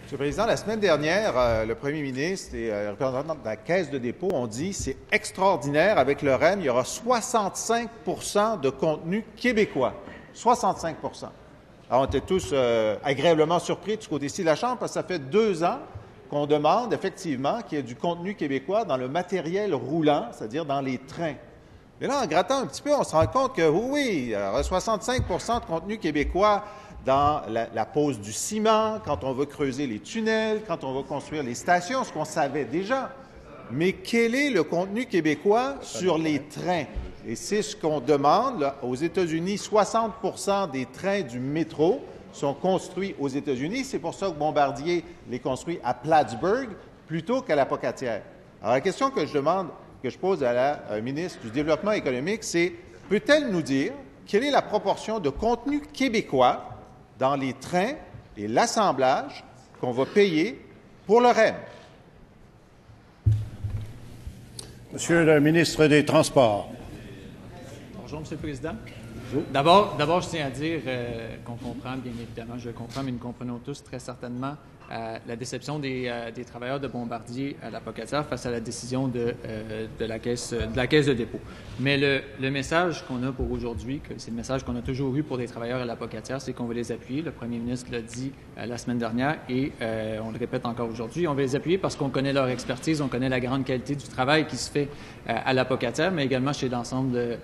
Monsieur le Président, la semaine dernière, le premier ministre et le représentant de la Caisse de dépôt ont dit que c'est extraordinaire, avec le REM, il y aura 65 de contenu québécois. 65 Alors, on était tous agréablement surpris de ce côté-ci de la Chambre, parce que ça fait 2 ans qu'on demande effectivement qu'il y ait du contenu québécois dans le matériel roulant, c'est-à-dire dans les trains. Mais là, en grattant un petit peu, on se rend compte que oui, il y aura 65 de contenu québécois dans la pose du ciment, quand on va creuser les tunnels, quand on va construire les stations, ce qu'on savait déjà. Mais quel est le contenu québécois sur les trains? Et c'est ce qu'on demande. Là, aux États-Unis, 60 des trains du métro sont construits aux États-Unis. C'est pour ça que Bombardier les construit à Plattsburgh plutôt qu'à la Pocatière. Alors, la question que je pose à la ministre du Développement économique, c'est peut-elle nous dire quelle est la proportion de contenu québécois dans les trains et l'assemblage qu'on va payer pour le REM? Monsieur le ministre des Transports. Bonjour, Monsieur le Président. D'abord, je tiens à dire qu'on comprend, bien évidemment, je comprends, mais nous comprenons tous très certainement la déception des travailleurs de Bombardier à la Pocatière face à la décision de la Caisse de dépôt. Mais le message qu'on a pour aujourd'hui, c'est le message qu'on a toujours eu pour les travailleurs à la Pocatière, c'est qu'on va les appuyer. Le premier ministre l'a dit la semaine dernière et on le répète encore aujourd'hui. On va les appuyer parce qu'on connaît leur expertise, on connaît la grande qualité du travail qui se fait à la Pocatière, mais également chez l'ensemble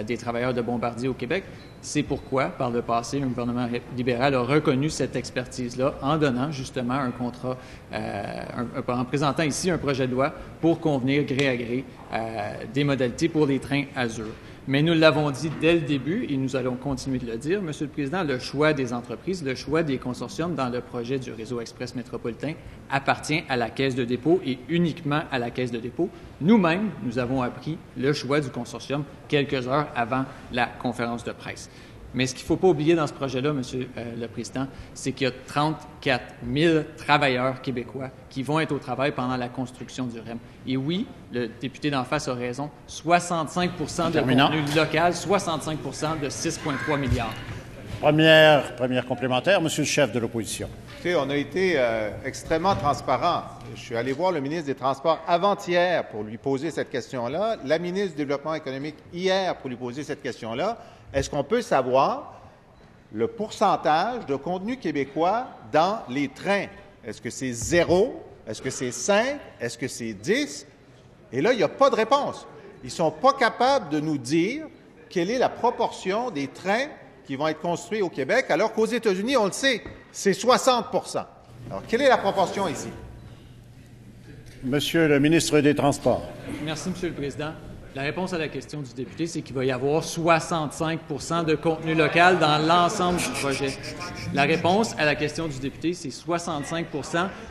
des travailleurs de Bombardier au Québec. C'est pourquoi, par le passé, un gouvernement libéral a reconnu cette expertise-là en donnant justement un contrat, en présentant ici un projet de loi pour convenir gré à gré des modalités pour les trains Azur. Mais nous l'avons dit dès le début et nous allons continuer de le dire, Monsieur le Président, le choix des entreprises, le choix des consortiums dans le projet du réseau express métropolitain appartient à la Caisse de dépôt et uniquement à la Caisse de dépôt. Nous-mêmes, nous avons appris le choix du consortium quelques heures avant la conférence de presse. Mais ce qu'il ne faut pas oublier dans ce projet-là, Monsieur le Président, c'est qu'il y a 34 000 travailleurs québécois qui vont être au travail pendant la construction du REM. Et oui, le député d'en face a raison, 65 de contenu local, 65 de 6,3 milliards. Première complémentaire, Monsieur le chef de l'opposition. Écoutez, on a été extrêmement transparent. Je suis allé voir le ministre des Transports avant-hier pour lui poser cette question-là, la ministre du Développement économique hier pour lui poser cette question-là. Est-ce qu'on peut savoir le pourcentage de contenu québécois dans les trains? Est-ce que c'est 0? Est-ce que c'est 5? Est-ce que c'est 10? Et là, il n'y a pas de réponse. Ils ne sont pas capables de nous dire quelle est la proportion des trains qui vont être construits au Québec, alors qu'aux États-Unis, on le sait, c'est 60 Alors, quelle est la proportion ici? Monsieur le ministre des Transports. Merci, Monsieur le Président. La réponse à la question du député, c'est qu'il va y avoir 65 de contenu local dans l'ensemble du projet. La réponse à la question du député, c'est 65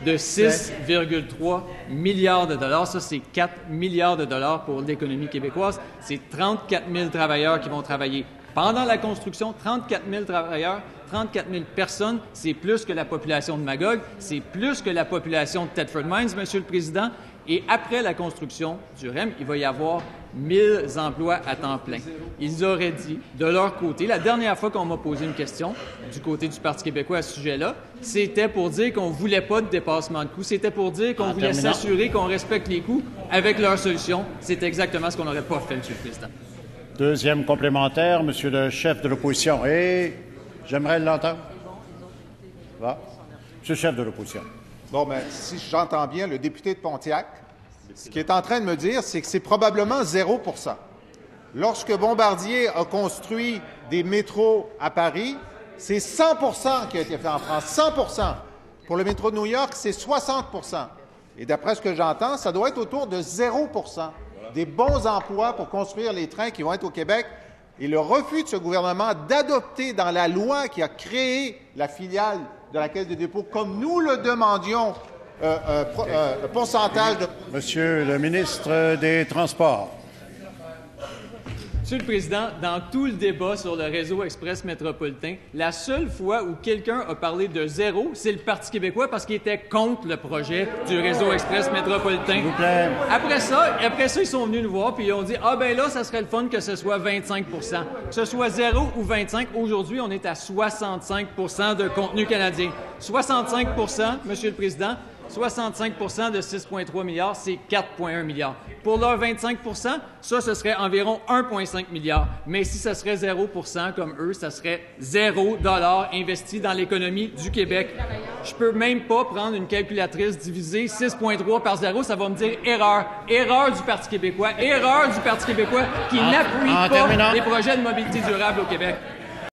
de 6,3 milliards de dollars. Ça, c'est 4 milliards de dollars pour l'économie québécoise. C'est 34 000 travailleurs qui vont travailler pendant la construction, 34 000 travailleurs, 34 000 personnes, c'est plus que la population de Magog, c'est plus que la population de Thetford Mines, Monsieur le Président. Et après la construction du REM, il va y avoir 1000 emplois à temps plein. Ils auraient dit, de leur côté, la dernière fois qu'on m'a posé une question du côté du Parti québécois à ce sujet-là, c'était pour dire qu'on ne voulait pas de dépassement de coûts, c'était pour dire qu'on voulait s'assurer qu'on respecte les coûts. Avec leur solution, c'est exactement ce qu'on n'aurait pas fait, Monsieur le Président. Deuxième complémentaire, Monsieur le chef de l'opposition. Et j'aimerais l'entendre. Va. Monsieur le chef de l'opposition. Bon, bien, si j'entends bien, le député de Pontiac, ce qu'il est en train de me dire, c'est que c'est probablement 0 Lorsque Bombardier a construit des métros à Paris, c'est 100 qui a été fait en France. 100 Pour le métro de New York, c'est 60 Et d'après ce que j'entends, ça doit être autour de 0 des bons emplois pour construire les trains qui vont être au Québec. Et le refus de ce gouvernement d'adopter dans la loi qui a créé la filiale de la Caisse de dépôt, comme nous le demandions, pourcentage de... Monsieur le ministre des Transports. Monsieur le Président, dans tout le débat sur le réseau express métropolitain, la seule fois où quelqu'un a parlé de zéro, c'est le Parti québécois parce qu'il était contre le projet du réseau express métropolitain. S'il vous plaît. Après ça, ils sont venus nous voir puis ils ont dit « Ah ben là, ça serait le fun que ce soit 25 ». Que ce soit 0 ou 25, aujourd'hui, on est à 65 % de contenu canadien. 65 %, Monsieur le Président, 65 % de 6,3 milliards, c'est 4,1 milliards. Pour leur 25 % ça, ce serait environ 1,5 milliard. Mais si ce serait 0 % comme eux, ça serait 0 $ investi dans l'économie du Québec. Je peux même pas prendre une calculatrice, diviser 6,3 par 0, ça va me dire erreur. Erreur du Parti québécois. Erreur du Parti québécois qui n'appuie pas les projets de mobilité durable au Québec.